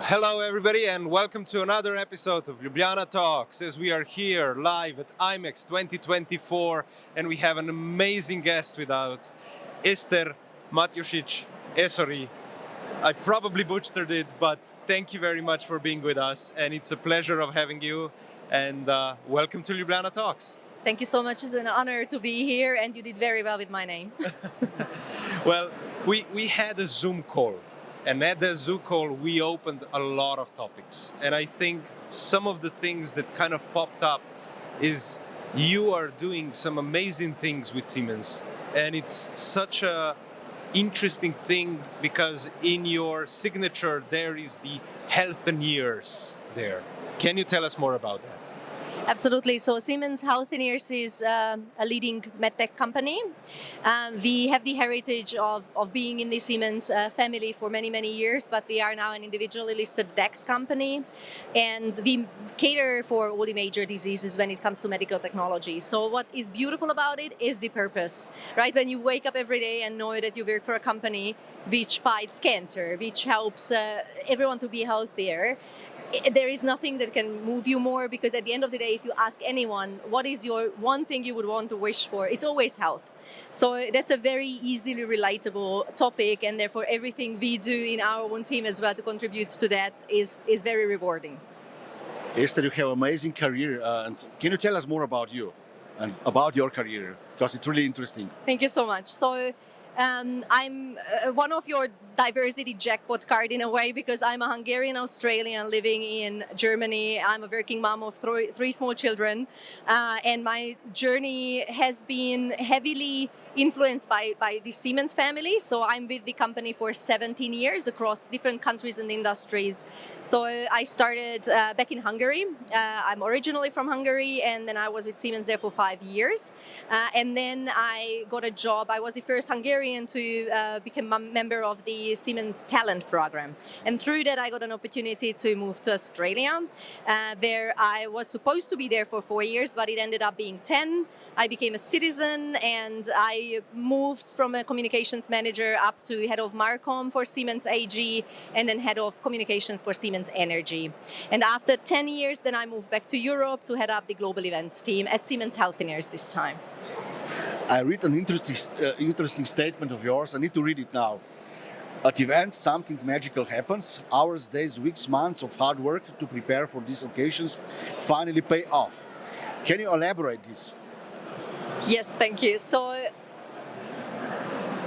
Hello everybody and welcome to another episode of Ljubljana Talks as we are here live at IMEX 2024 and we have an amazing guest with us, Eszter Mattiassich-Aszody. I probably butchered it, but thank you very much for being with us and it's a pleasure of having you and welcome to Ljubljana Talks. Thank you so much. It's an honor to be here and you did very well with my name. Well, we had a Zoom call. And at the Zoom call, we opened a lot of topics. And I think some of the things that kind of popped up is you are doing some amazing things with Siemens. And it's such a interesting thing because in your signature, there is the Healthineers there. Can you tell us more about that? Absolutely. So Siemens Healthineers is a leading medtech company. We have the heritage of being in the Siemens family for many, many years, but we are now an individually listed DAX company. And we cater for all the major diseases when it comes to medical technology. So what is beautiful about it is the purpose, right? When you wake up every day and know that you work for a company which fights cancer, which helps everyone to be healthier, there is nothing that can move you more, because at the end of the day, if you ask anyone, what is your one thing you would want to wish for? It's always health. So that's a very easily relatable topic, and therefore everything we do in our own team as well to contribute to that is very rewarding. Eszter, you have an amazing career, and can you tell us more about you and about your career? Because it's really interesting. Thank you so much. So I'm one of your diversity jackpot card in a way, because I'm a Hungarian Australian living in Germany. I'm a working mom of three small children, and my journey has been heavily influenced by the Siemens family. So I'm with the company for 17 years across different countries and industries. So I started back in Hungary. I'm originally from Hungary, and then I was with Siemens there for 5 years. And then I got a job. I was the first Hungarian to become a member of the Siemens talent program. And through that, I got an opportunity to move to Australia. There I was supposed to be there for 4 years, but it ended up being 10. I became a citizen and I moved from a communications manager up to head of Marcom for Siemens AG and then head of communications for Siemens Energy. And after 10 years, then I moved back to Europe to head up the global events team at Siemens Healthineers this time. I read an interesting statement of yours. I need to read it now. At events, something magical happens. Hours, days, weeks, months of hard work to prepare for these occasions finally pay off. Can you elaborate this? Yes, thank you. So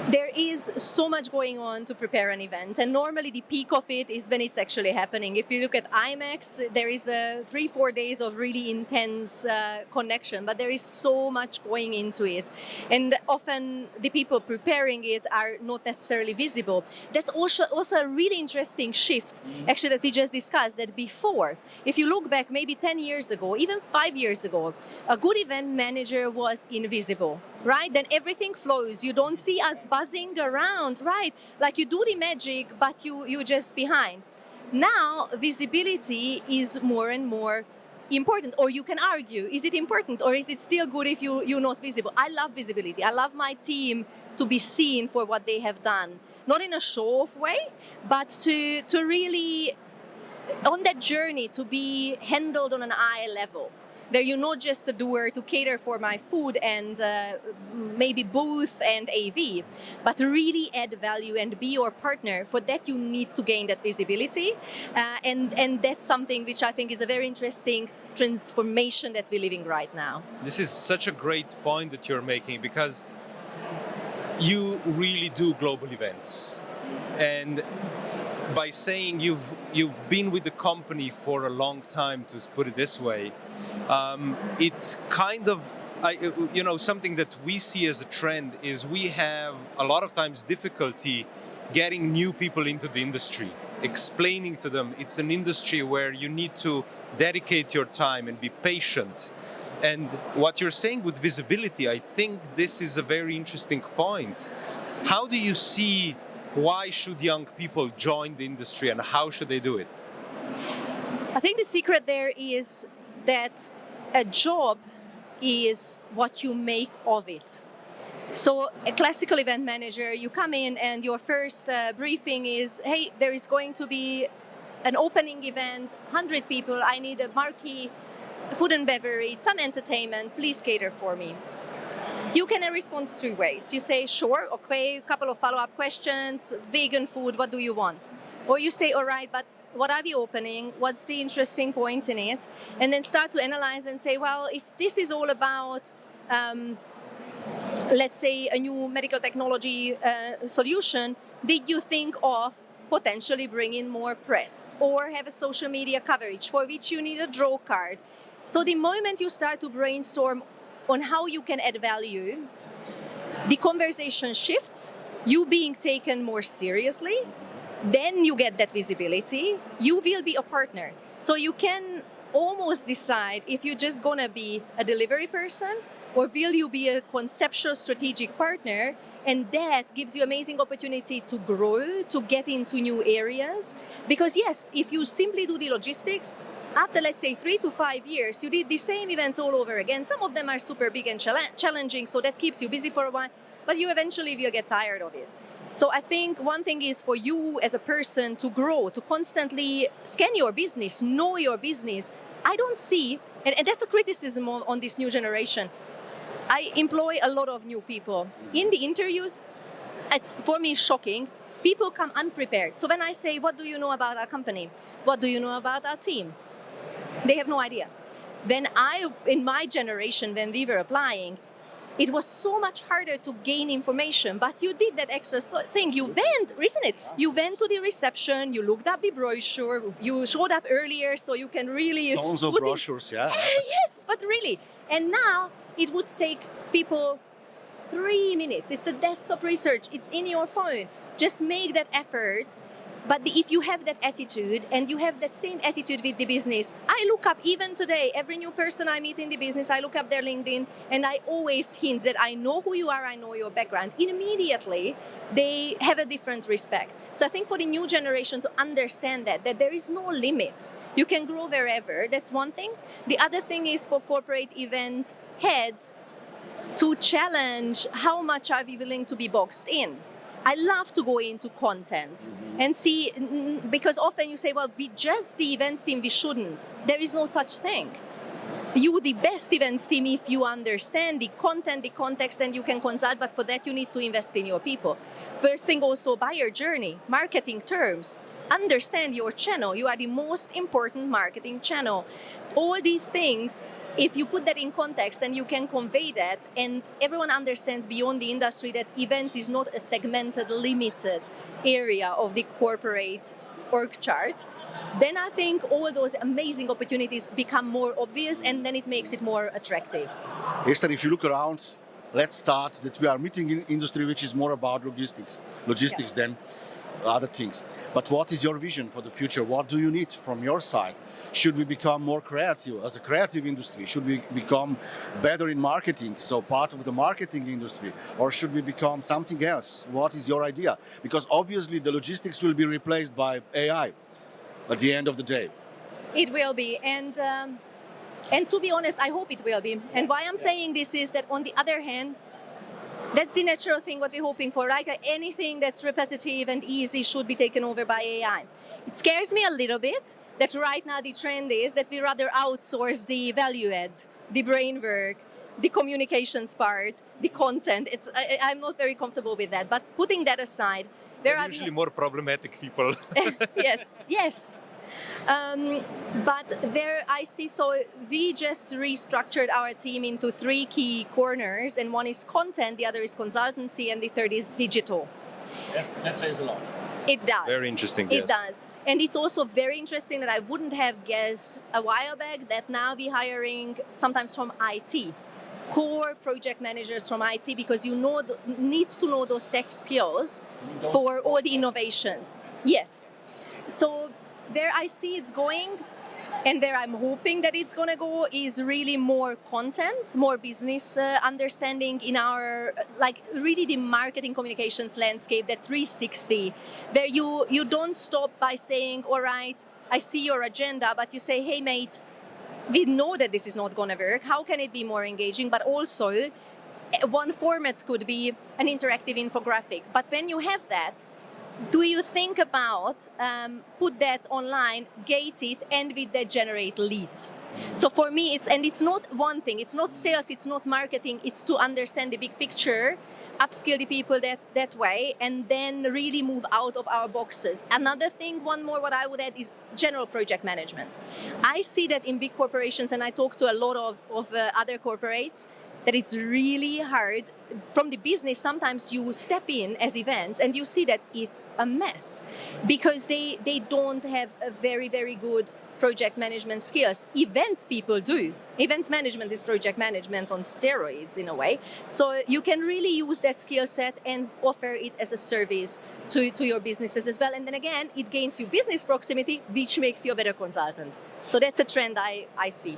there is so much going on to prepare an event, and normally the peak of it is when it's actually happening. If you look at IMEX, there is 3-4 days of really intense connection, but there is so much going into it. And often the people preparing it are not necessarily visible. That's also a really interesting shift, actually, that we just discussed, that before, if you look back maybe 10 years ago, even 5 years ago, a good event manager was invisible, right? Then everything flows. You don't see us buzzing around, right? Like you do the magic, but you're just behind. Now, visibility is more and more important, or you can argue, is it important or is it still good if you're not visible? I love visibility. I love my team to be seen for what they have done. Not in a show-off way, but to really, on that journey, to be handled on an eye level, where you're not just a doer to cater for my food and maybe booth and AV, but really add value and be your partner. For that, you need to gain that visibility. And that's something which I think is a very interesting transformation that we're living right now. This is such a great point that you're making, because you really do global events. And by saying you've been with the company for a long time, to put it this way, it's kind of something that we see as a trend is we have a lot of times difficulty getting new people into the industry, explaining to them it's an industry where you need to dedicate your time and be patient. And what you're saying with visibility, I think this is a very interesting point. How do you see, why should young people join the industry and how should they do it? I think the secret there is that a job is what you make of it. So a classical event manager, you come in and your first briefing is, hey, there is going to be an opening event, 100 people, I need a marquee food and beverage, some entertainment, please cater for me. You can respond 3 ways. You say, sure, okay, a couple of follow-up questions, vegan food, what do you want? Or you say, all right, but what are we opening? What's the interesting point in it? And then start to analyze and say, well, if this is all about, let's say, a new medical technology solution, did you think of potentially bring in more press or have a social media coverage for which you need a draw card? So the moment you start to brainstorm on how you can add value, the conversation shifts, you being taken more seriously, then you get that visibility, you will be a partner. So you can almost decide if you're just gonna be a delivery person or will you be a conceptual strategic partner, and that gives you amazing opportunity to grow, to get into new areas. Because yes, if you simply do the logistics, after let's say 3 to 5 years, you did the same events all over again. Some of them are super big and challenging, so that keeps you busy for a while, but you eventually will get tired of it. So I think one thing is for you as a person to grow, to constantly scan your business, know your business. I don't see, and that's a criticism on this new generation, I employ a lot of new people. In the interviews, it's for me shocking. People come unprepared. So when I say, what do you know about our company? What do you know about our team? They have no idea. In my generation, when we were applying, it was so much harder to gain information, but you did that extra thing. You went, isn't it? You went to the reception, you looked up the brochure, you showed up earlier so you can really... Tons of brochures, yeah. Yes, but really. And now it would take people 3 minutes. It's a desktop research. It's in your phone. Just make that effort. But if you have that attitude and you have that same attitude with the business, I look up even today, every new person I meet in the business, I look up their LinkedIn and I always hint that I know who you are, I know your background. Immediately, they have a different respect. So I think for the new generation to understand that there is no limit. You can grow wherever. That's one thing. The other thing is for corporate event heads to challenge how much are we willing to be boxed in. I love to go into content and see, because often you say, well, we just the events team, we shouldn't. There is no such thing. You the best events team if you understand the content, the context, and you can consult, but for that you need to invest in your people. First thing also, buyer journey, marketing terms, understand your channel. You are the most important marketing channel. All these things, if you put that in context and you can convey that and everyone understands beyond the industry that events is not a segmented, limited area of the corporate org chart, then I think all those amazing opportunities become more obvious and then it makes it more attractive. Eszter, if you look around, let's start that we are meeting in industry which is more about logistics than other things. But what is your vision for the future? What do you need from your side? Should we become more creative as a creative industry? Should we become better in marketing, so part of the marketing industry? Or should we become something else? What is your idea? Because obviously the logistics will be replaced by AI at the end of the day. It will be, and to be honest, I hope it will be. And why I'm saying this is that on the other hand, that's the natural thing what we're hoping for, right? Anything that's repetitive and easy should be taken over by AI. It scares me a little bit that right now the trend is that we rather outsource the value add, the brain work, the communications part, the content. I'm not very comfortable with that. But putting that aside, there are usually more problematic people. Yes. But there I see, so we just restructured our team into 3 key corners, and one is content, the other is consultancy, and the third is digital. That says a lot. It does. Very interesting, It does. And it's also very interesting that I wouldn't have guessed a while back that now we're hiring sometimes from IT, core project managers from IT, because you need to know those tech skills for all the innovations. Yes. So where I see it's going and where I'm hoping that it's going to go is really more content, more business understanding in our, like really the marketing communications landscape, that 360, where you don't stop by saying, all right, I see your agenda, but you say, hey mate, we know that this is not going to work. How can it be more engaging? But also, one format could be an interactive infographic. But when you have that, do you think about put that online, gate it, and with that generate leads? So for me, it's not one thing. It's not sales. It's not marketing. It's to understand the big picture, upskill the people that way, and then really move out of our boxes. Another thing, one more, what I would add is general project management. I see that in big corporations, and I talk to a lot of other corporates, that it's really hard. From the business, sometimes you step in as events and you see that it's a mess because they don't have a very, very good project management skills. Events people do. Events management is project management on steroids in a way. So you can really use that skill set and offer it as a service to your businesses as well. And then again, it gains you business proximity, which makes you a better consultant. So that's a trend I see.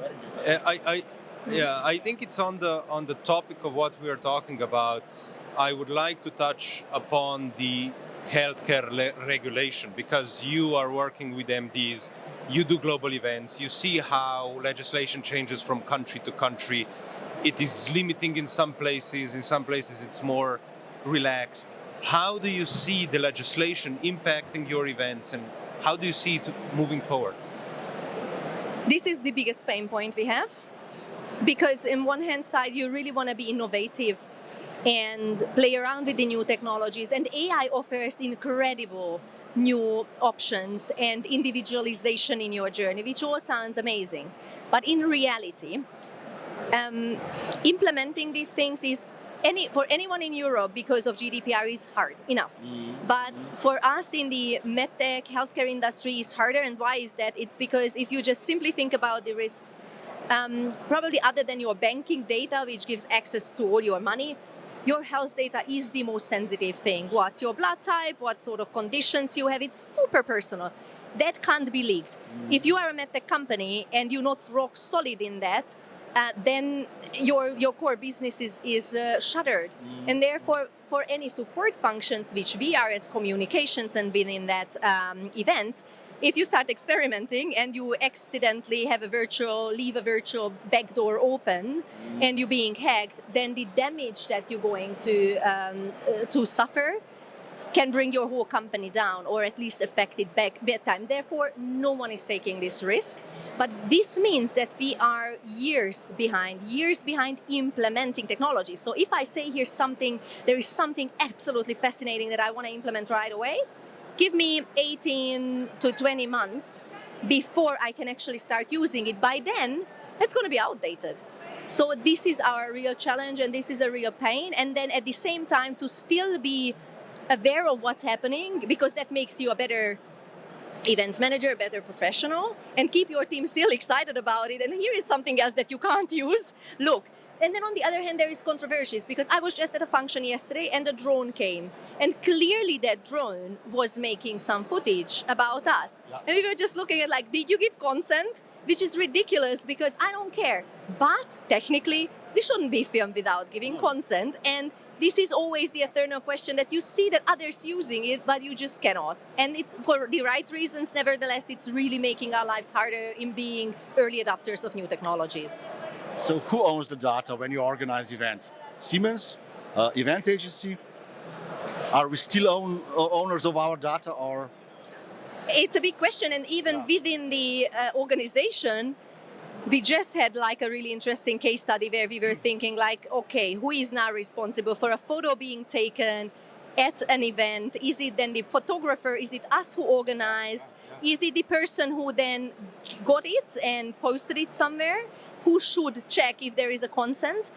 I think it's on the topic of what we are talking about. I would like to touch upon the healthcare regulation, because you are working with MDs, you do global events, you see how legislation changes from country to country. It is limiting in some places it's more relaxed. How do you see the legislation impacting your events, and how do you see it moving forward? This is the biggest pain point we have. Because in one hand side, you really want to be innovative and play around with the new technologies. And AI offers incredible new options and individualization in your journey, which all sounds amazing. But in reality, implementing these things is for anyone in Europe, because of GDPR, is hard enough. But for us in the medtech healthcare industry, is harder. And why is that? It's because if you just simply think about the risks, probably other than your banking data, which gives access to all your money, your health data is the most sensitive thing. What's your blood type? What sort of conditions you have? It's super personal. That can't be leaked. If you are a medtech company and you're not rock solid in that, then your core business is shuttered. And therefore, for any support functions, which we are as communications and within that events, if you start experimenting and you accidentally leave a virtual backdoor open and you're being hacked, then the damage that you're going to suffer can bring your whole company down, or at least affect it big time. Therefore, no one is taking this risk. But this means that we are years behind implementing technology. So if I say there is something absolutely fascinating that I want to implement right away, give me 18 to 20 months before I can actually start using it. By then, it's going to be outdated. So this is our real challenge, and this is a real pain. And then at the same time, to still be aware of what's happening, because that makes you a better events manager, a better professional, and keep your team still excited about it. And here is something else that you can't use. Look. And then on the other hand, there is controversies, because I was just at a function yesterday and a drone came. And clearly that drone was making some footage about us. Yeah. And we were just looking at did you give consent? Which is ridiculous, because I don't care. But technically, we shouldn't be filmed without giving consent. And this is always the eternal question, that you see that others using it, but you just cannot. And it's for the right reasons. Nevertheless, it's really making our lives harder in being early adopters of new technologies. So who owns the data when you organize event? Siemens, event agency? Are we still owners of our data, or? It's a big question, and even within the organization, we just had a really interesting case study where we were thinking okay, who is now responsible for a photo being taken at an event? Is it then the photographer? Is it us who organized? Is it the person who then got it and posted it somewhere? Who should check if there is a consent?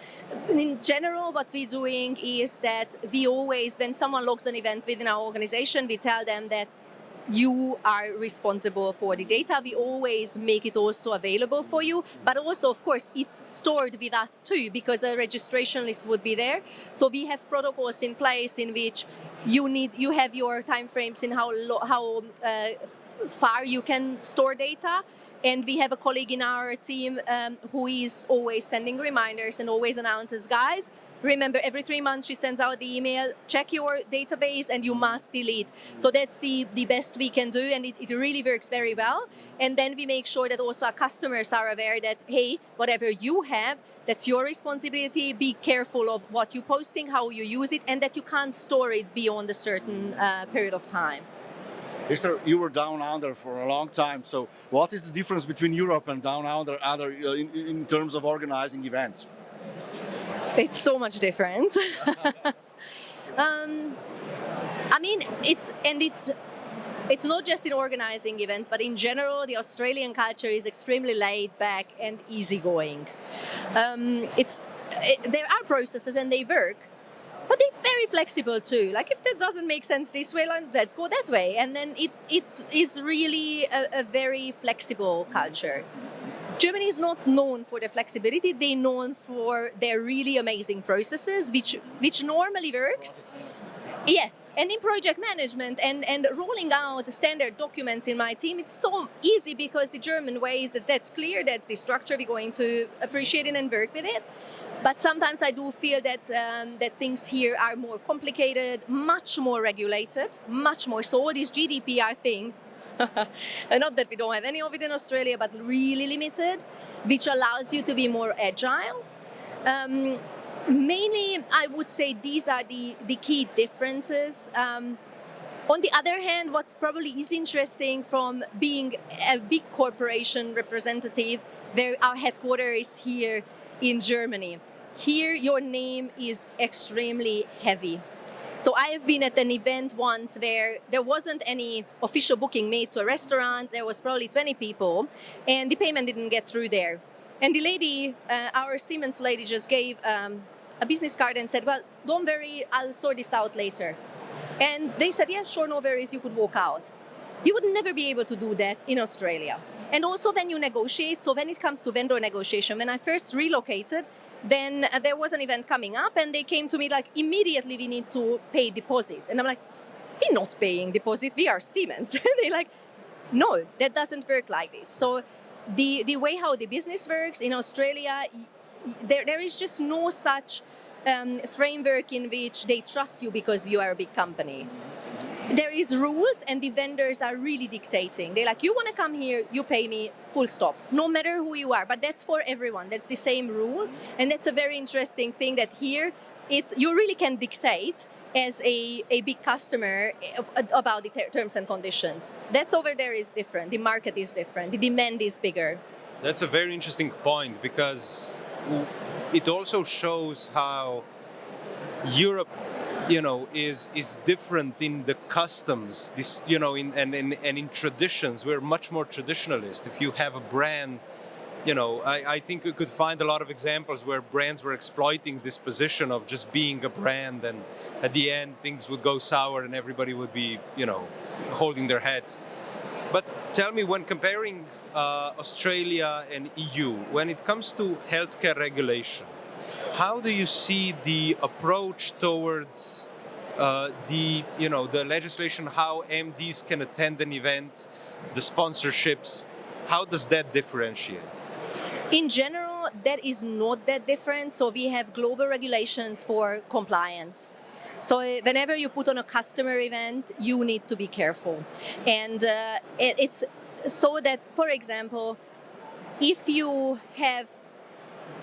In general, what we're doing is that we always, when someone logs an event within our organization, we tell them that you are responsible for the data. We always make it also available for you, but also, of course, it's stored with us too, because a registration list would be there. So we have protocols in place in which you have your timeframes in how far you can store data. And we have a colleague in our team who is always sending reminders and always announces, guys, remember, every 3 months she sends out the email, check your database and you must delete. So that's the best we can do, and it really works very well. And then we make sure that also our customers are aware that, hey, whatever you have, that's your responsibility. Be careful of what you're posting, how you use it, and that you can't store it beyond a certain period of time. Eszter, you were down under for a long time. So what is the difference between Europe and down under in terms of organizing events? It's so much difference. I mean, it's not just in organizing events, but in general, the Australian culture is extremely laid back and easygoing. There are processes and they work, but they're very flexible too. Like, if that doesn't make sense this way, let's go that way. And then it is really a very flexible culture. Germany is not known for their flexibility. They're known for their really amazing processes, which normally works. Yes, and in project management and rolling out the standard documents in my team, it's so easy because the German way is that's clear, that's the structure, we're going to appreciate it and work with it. But sometimes I do feel that things here are more complicated, much more regulated, much more so. This GDPR thing, not that we don't have any of it in Australia, but really limited, which allows you to be more agile. Mainly, I would say these are the key differences. On the other hand, what probably is interesting from being a big corporation representative, where our headquarters is here in Germany. Here, your name is extremely heavy. So I have been at an event once where there wasn't any official booking made to a restaurant. There was probably 20 people, and the payment didn't get through there. And the lady, our Siemens lady, just gave a business card and said, well, don't worry, I'll sort this out later. And they said, yeah, sure, no worries, you could walk out. You would never be able to do that in Australia. And also when you negotiate, so when it comes to vendor negotiation, when I first relocated, then there was an event coming up and they came to me like, immediately we need to pay deposit. And I'm like, we're not paying deposit, we are Siemens. They're like, no, that doesn't work like this. So the way how the business works in Australia, there is just no such framework in which they trust you because you are a big company. There is rules and the vendors are really dictating. They're like, you want to come here, you pay me, full stop, no matter who you are. But that's for everyone. That's the same rule. And that's a very interesting thing that here, you really can dictate as a big customer about the terms and conditions. That over there is different. The market is different. The demand is bigger. That's a very interesting point because it also shows how Europe, is different in the customs. This, in traditions, we're much more traditionalist. If you have a brand, I think we could find a lot of examples where brands were exploiting this position of just being a brand, and at the end things would go sour and everybody would be, holding their heads. But tell me, when comparing Australia and EU, when it comes to healthcare regulation, how do you see the approach towards the legislation, how MDs can attend an event, the sponsorships? How does that differentiate? In general, that is not that different. So we have global regulations for compliance. So whenever you put on a customer event, you need to be careful. And it's so that, for example, if you have,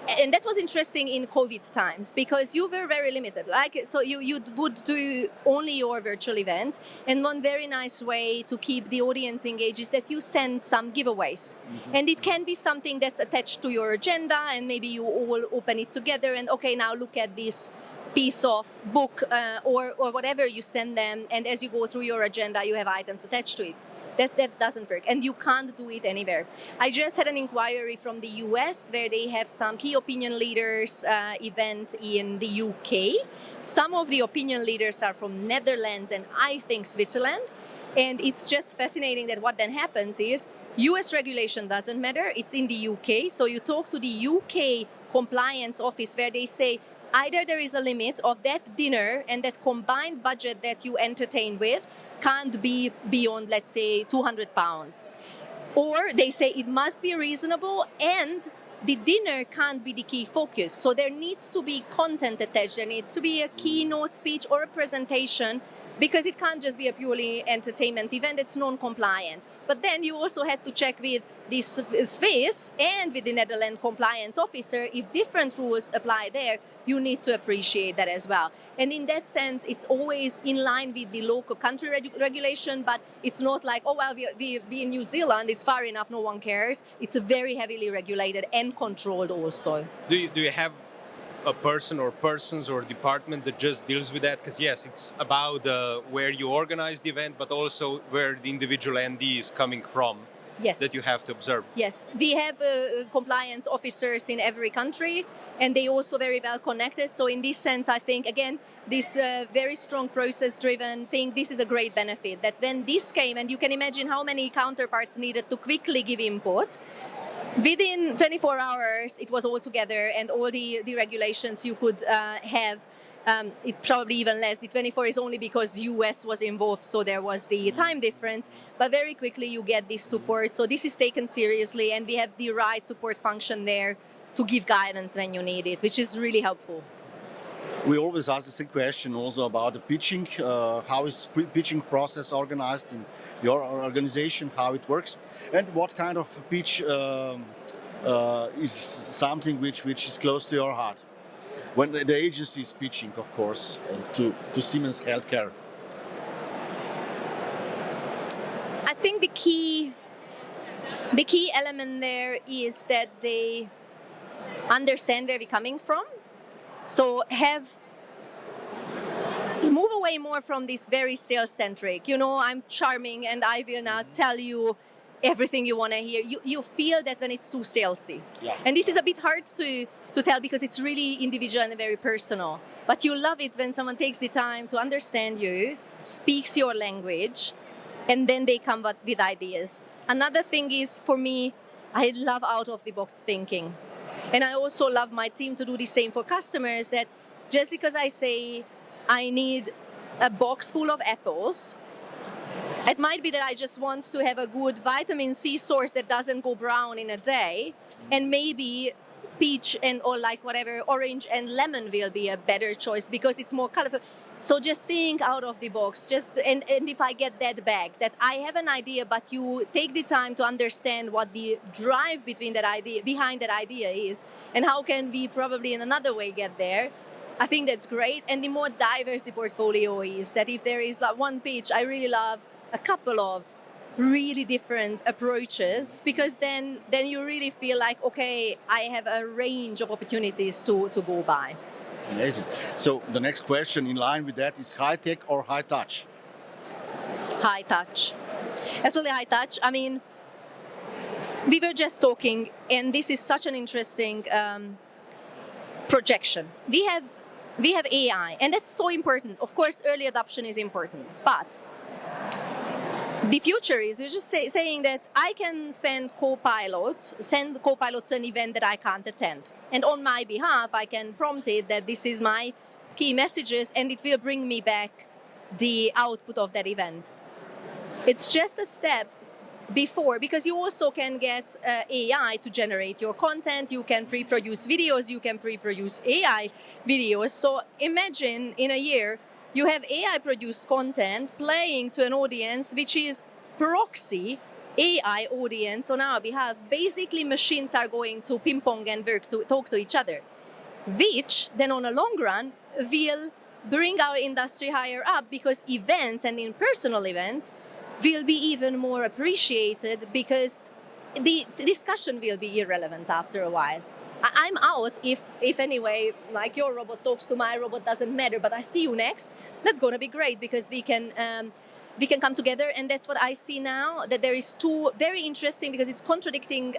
and that was interesting in COVID times because you were very limited. So you would do only your virtual events. And one very nice way to keep the audience engaged is that you send some giveaways. Mm-hmm. And it can be something that's attached to your agenda, and maybe you all open it together and, okay, now look at this piece of book or whatever you send them. And as you go through your agenda, you have items attached to it. That doesn't work, and you can't do it anywhere. I just had an inquiry from the US where they have some key opinion leaders event in the UK. Some of the opinion leaders are from Netherlands and I think Switzerland. And it's just fascinating that what then happens is US regulation doesn't matter. It's in the UK. So you talk to the UK compliance office where they say, either there is a limit of that dinner and that combined budget that you entertain with can't be beyond, let's say, £200. Or they say it must be reasonable and the dinner can't be the key focus. So there needs to be content attached. There needs to be a keynote speech or a presentation, because it can't just be a purely entertainment event. It's non-compliant. But then you also had to check with the Swiss and with the Netherlands compliance officer. If different rules apply there, you need to appreciate that as well. And in that sense, it's always in line with the local country regulation, but it's not like, oh, well, we in New Zealand, it's far enough, no one cares. It's very heavily regulated and controlled also. Do you have a person or persons or department that just deals with that? Because yes, it's about where you organize the event, but also where the individual ND is coming from. Yes. That you have to observe. Yes, we have compliance officers in every country, and they also very well connected. So in this sense, I think, again, this very strong process-driven thing, this is a great benefit. That when this came, and you can imagine how many counterparts needed to quickly give input, within 24 hours, it was all together, and all the regulations you could have. It probably even less. The 24 is only because US was involved, so there was the time difference. But very quickly you get this support. So this is taken seriously, and we have the right support function there to give guidance when you need it, which is really helpful. We always ask the same question also about the pitching. How is pitching process organized in your organization? How it works, and what kind of pitch is something which is close to your heart? When the agency is pitching, of course, to Siemens Healthcare. I think the key element there is that they understand where we're coming from. So move away more from this very sales-centric, I'm charming and I will now tell you everything you want to hear. You feel that when it's too salesy. Yeah. And this is a bit hard to tell because it's really individual and very personal. But you love it when someone takes the time to understand you, speaks your language, and then they come with ideas. Another thing is, for me, I love out-of-the-box thinking. And I also love my team to do the same for customers, that just because I say I need a box full of apples, it might be that I just want to have a good vitamin C source that doesn't go brown in a day, and maybe peach or like whatever, orange and lemon will be a better choice because it's more colorful. So just think out of the box. And if I get that bag, that I have an idea, but you take the time to understand what the drive behind that idea is, and how can we probably in another way get there. I think that's great. And the more diverse the portfolio is, that if there is like one pitch, I really love a couple of really different approaches, because then you really feel like, okay, I have a range of opportunities to go by. Amazing. So the next question in line with that is high tech or high touch? High touch. Absolutely high touch. I mean, we were just talking, and this is such an interesting projection. We have AI, and that's so important. Of course, early adoption is important, but the future is, you're just saying that I can send Copilot to an event that I can't attend. And on my behalf, I can prompt it that this is my key messages, and it will bring me back the output of that event. It's just a step before, because you also can get AI to generate your content. You can pre-produce videos, you can pre-produce AI videos. So imagine in a year, you have AI-produced content playing to an audience which is proxy AI audience on our behalf. Basically, machines are going to ping pong and talk to each other, which then on a long run will bring our industry higher up, because events and in-personal events will be even more appreciated, because the discussion will be irrelevant after a while. I'm out if anyway, like your robot talks to my robot, doesn't matter, but I see you next. That's going to be great, because we can come together, and that's what I see now, that there is two very interesting, because it's contradicting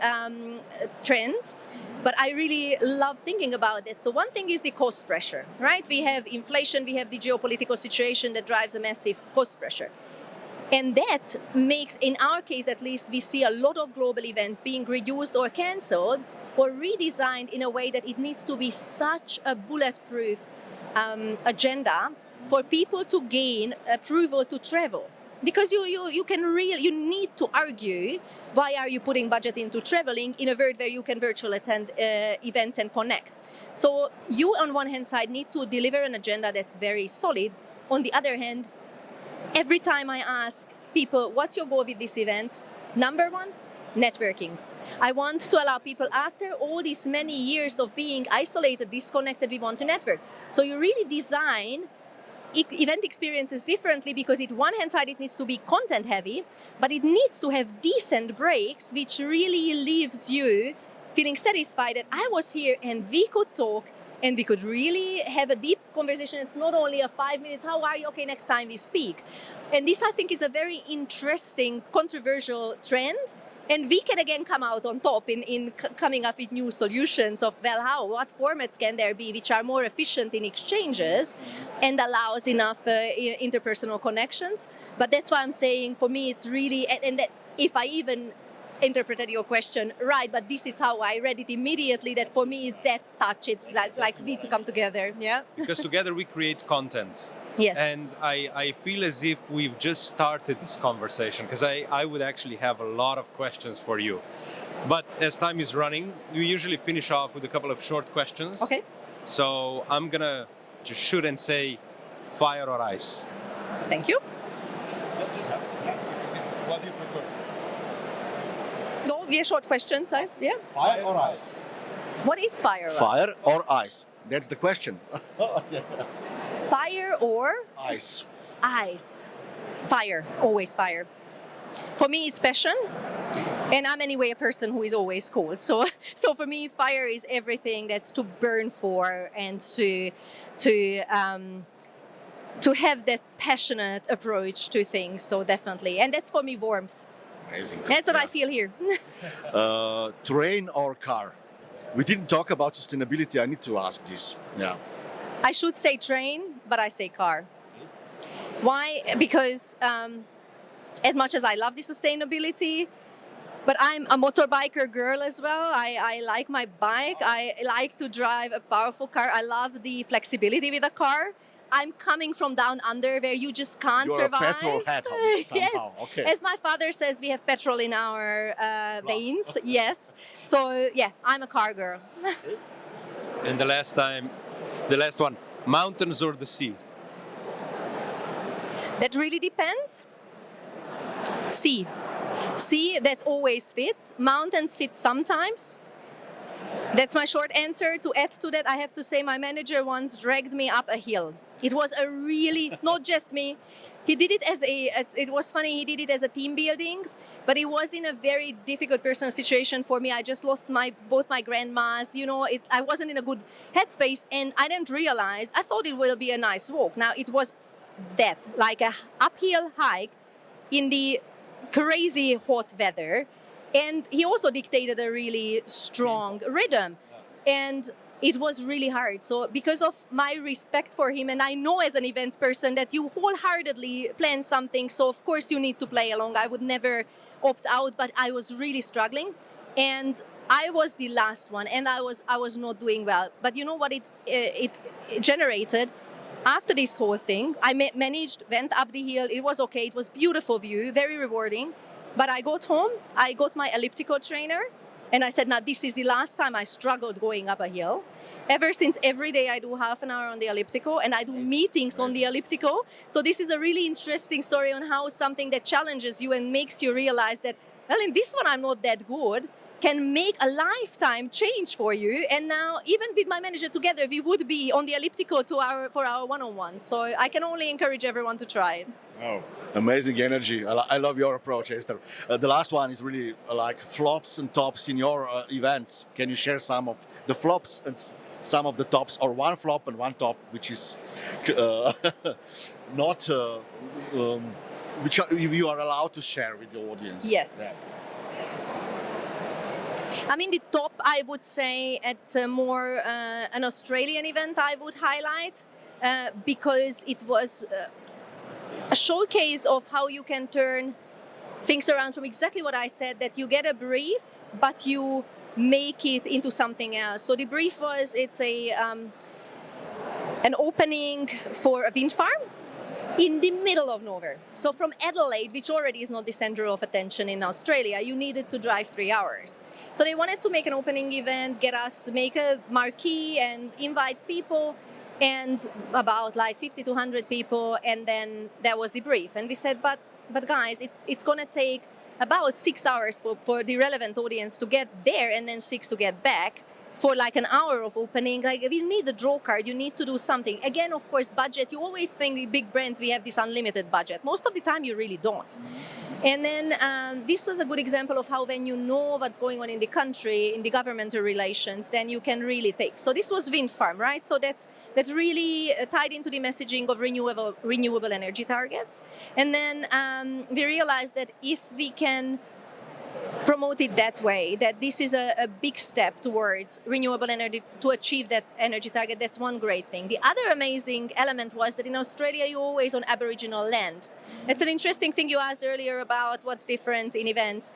trends, but I really love thinking about it. So one thing is the cost pressure, right? We have inflation, we have the geopolitical situation that drives a massive cost pressure. And that makes, in our case at least, we see a lot of global events being reduced or cancelled or redesigned in a way that it needs to be such a bulletproof agenda for people to gain approval to travel. because you need to argue why are you putting budget into traveling in a world where you can virtually attend events and connect. So you on one hand side need to deliver an agenda that's very solid. On the other hand, every time I ask people, what's your goal with this event? Number one, networking. I want to allow people, after all these many years of being isolated, disconnected, we want to network. So you really design event experiences differently, because on one hand side it needs to be content heavy, but it needs to have decent breaks, which really leaves you feeling satisfied that I was here and we could talk and we could really have a deep conversation. It's not only a 5 minutes, how are you? Okay, next time we speak. And this, I think, is a very interesting, controversial trend. And we can again come out on top in coming up with new solutions of, well, what formats can there be which are more efficient in exchanges and allows enough interpersonal connections. But that's why I'm saying, for me, it's really, and that if I even interpreted your question right, but this is how I read it immediately, that for me it's that touch, it's like we to come together, yeah? Because together we create content. Yes. And I feel as if we've just started this conversation, because I would actually have a lot of questions for you. But as time is running, we usually finish off with a couple of short questions. Okay. So I'm going to just shoot and say fire or ice. Thank you. What do you prefer? No, yeah, short questions, yeah. Fire or ice? What is fire? Fire or ice? That's the question. Fire or? Ice. Ice. Fire. Always fire. For me, it's passion. And I'm anyway a person who is always cold. So for me, fire is everything that's to burn for and to have that passionate approach to things. So definitely. And that's for me warmth. Amazing. That's what I feel here. Train or car? We didn't talk about sustainability. I need to ask this. Yeah. I should say train, but I say car. Why? Because as much as I love the sustainability, but I'm a motorbiker girl as well. I like my bike. I like to drive a powerful car. I love the flexibility with a car. I'm coming from down under where you just can't survive. You're a petrol head somehow. Yes. Okay. As my father says, we have petrol in our veins. Yes. So yeah, I'm a car girl. And the last one, mountains or the sea? That really depends. Sea. Sea, that always fits. Mountains fit sometimes. That's my short answer. To add to that, I have to say my manager once dragged me up a hill. It was a really, not just me, he did it it was funny, he did it as a team building, but it was in a very difficult personal situation for me. I just lost both my grandmas, I wasn't in a good headspace, and I didn't realize, I thought it will be a nice walk. Now it was that, like a uphill hike in the crazy hot weather, and he also dictated a really strong rhythm, and it was really hard. So because of my respect for him, and I know as an events person that you wholeheartedly plan something, so of course you need to play along. I would never opt out, but I was really struggling, and I was the last one, and I was not doing well. But you know what it generated? After this whole thing, I managed, went up the hill. It was okay. It was beautiful view, very rewarding. But I got home, I got my elliptical trainer, and I said, now this is the last time I struggled going up a hill. Ever since, every day I do half an hour on the elliptical, and I do meetings on the elliptical. So this is a really interesting story on how something that challenges you and makes you realize that, well, in this one I'm not that good, can make a lifetime change for you. And now, even with my manager together, we would be on the elliptical for our one-on-one. So I can only encourage everyone to try it. Oh, amazing energy. I love your approach, Eszter. The last one is really like flops and tops in your events. Can you share some of the flops and some of the tops, or one flop and one top, which is not, which you are allowed to share with the audience? Yes. Yeah. I mean, the top, I would say, at more an Australian event I would highlight, because it was a showcase of how you can turn things around from exactly what I said, that you get a brief, but you make it into something else. So the brief was, it's an opening for a wind farm. in the middle of nowhere. So from Adelaide, which already is not the center of attention in Australia, you needed to drive 3 hours. So they wanted to make an opening event, get us, make a marquee and invite people, and about like 50 to 100 people, and then that was the brief. And we said, but guys, it's gonna take about 6 hours for the relevant audience to get there, and then 6 to get back. For like an hour of opening, like if you need a draw card, you need to do something. Again, of course, budget. You always think the big brands, we have this unlimited budget. Most of the time, you really don't. And then this was a good example of how when you know what's going on in the country, in the governmental relations, then you can really take. So this was wind farm, right? So that's really tied into the messaging of renewable energy targets. And then we realized that if we can promote it that way, that this is a big step towards renewable energy to achieve that energy target. That's one great thing. The other amazing element was that in Australia, you're always on Aboriginal land. It's an interesting thing you asked earlier about what's different in events.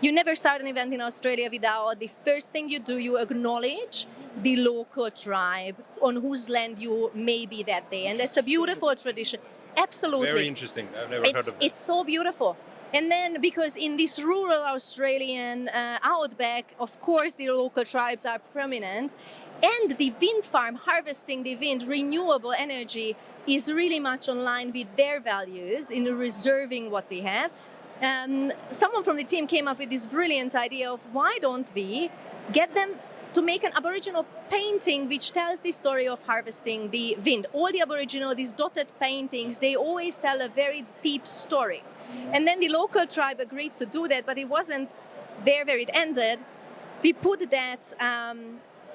You never start an event in Australia without the first thing you do, you acknowledge the local tribe on whose land you may be that day. And that's a beautiful tradition. Absolutely. Very interesting. I've never heard of that. It's so beautiful. And then, because in this rural Australian outback, of course, the local tribes are prominent, and the wind farm, harvesting the wind, renewable energy, is really much in line with their values in reserving what we have. Someone from the team came up with this brilliant idea of why don't we get them to make an Aboriginal painting which tells the story of harvesting the wind. All the Aboriginal, these dotted paintings, they always tell a very deep story. And then the local tribe agreed to do that, but it wasn't there where it ended. We put that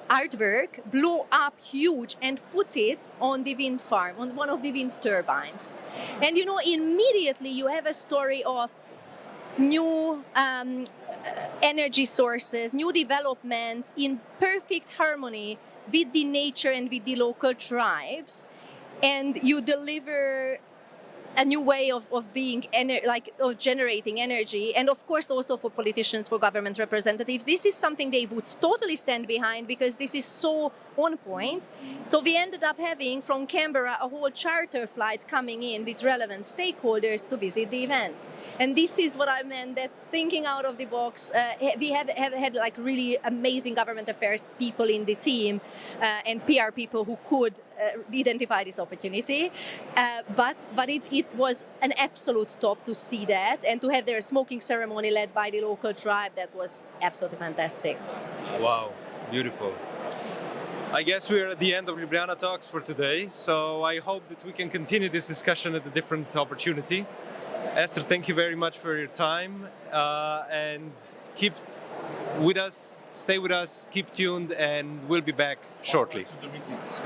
artwork, blew up huge, and put it on the wind farm, on one of the wind turbines. And you know, immediately you have a story of new energy sources, new developments in perfect harmony with the nature and with the local tribes, and you deliver a new way of being of generating energy. And of course also for politicians, for government representatives, this is something they would totally stand behind because this is so on point. So we ended up having from Canberra a whole charter flight coming in with relevant stakeholders to visit the event. And this is what I meant, that thinking out of the box. We have had like really amazing government affairs people in the team and PR people who could identify this opportunity. But it was an absolute top to see that, and to have their smoking ceremony led by the local tribe. That was absolutely fantastic. Wow, beautiful. I guess we're at the end of Ljubljana Talks for today, so I hope that we can continue this discussion at a different opportunity. Eszter, thank you very much for your time, and keep with us, stay with us, keep tuned, and we'll be back shortly. To the meetings.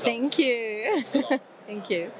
Thank you. Thank you.